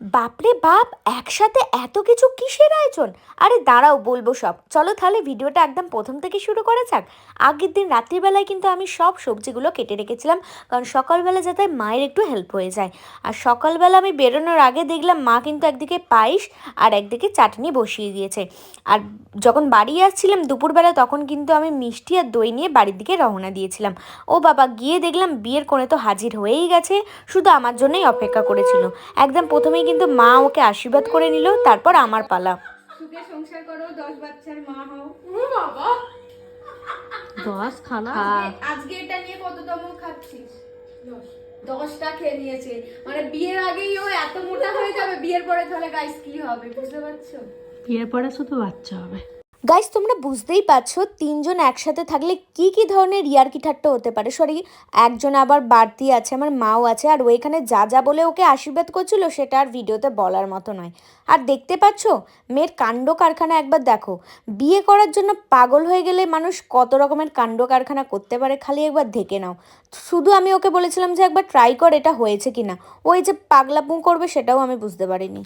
বাপরে বাপ, একসাথে এত কিছু কিসের আয়োজন? আরে দাঁড়াও, বলবো সব। চলো তাহলে ভিডিওটা একদম প্রথম থেকে শুরু করা যাক। আগের দিন রাত্রিবেলায় কিন্তু আমি সব সবজিগুলো কেটে রেখেছিলাম, কারণ সকালবেলা যাতে মায়ের একটু হেল্প হয়ে যায়। আর সকালবেলা আমি বেরোনোর আগে দেখলাম মা কিন্তু একদিকে পায়েস আর একদিকে চাটনি বসিয়ে দিয়েছে। আর যখন বাড়ি আসছিলাম দুপুরবেলা, তখন কিন্তু আমি মিষ্টি আর দই নিয়ে বাড়ির দিকে রওনা দিয়েছিলাম। ও বাবা, গিয়ে দেখলাম বিয়ের কোণে তো হাজির হয়েই গেছে, শুধু আমার জন্যই অপেক্ষা করেছিল। একদম প্রথমেই কিন্তু মা ওকে আশীর্বাদ করে নিল, তারপর আমার পালা। সুখে সংসার করো, 10 বাচ্চার মা হও। ও বাবা, 10 খানা। আজকে এটা নিয়ে কততম খাচ্ছিস? 10টা খেয়ে নিয়েছে। মানে বিয়ের আগেই ও এত মোটা হয়ে যাবে, বিয়ের পরে তাহলে গাইস কি হবে বুঝতে পারছো? বিয়ের পরে শুধু বাচ্চা হবে। গাইস, তোমরা বুঝতেই পারছো তিনজন একসাথে থাকলে কি কি ধরনের ইয়ার্কি ঠাট্টা হতে পারে। সরি, একজন আবার বাড়তি আছে, আমার মাও আছে, আর ও এখানে যা যা বলে ওকে আশীর্বাদ করছিল সেটা আর ভিডিওতে বলার মতো নয়। আর দেখতে পাচ্ছ মেয়ের কাণ্ড কারখানা, একবার দেখো। বিয়ে করার জন্য পাগল হয়ে গেলে মানুষ কত রকমের কাণ্ড কারখানা করতে পারে, খালি একবার দেখে নাও। শুধু আমি ওকে বলেছিলাম যে একবার ট্রাই কর এটা হয়েছে কিনা, ওই যে পাগলাপু করবে সেটাও আমি বুঝতে পারিনি।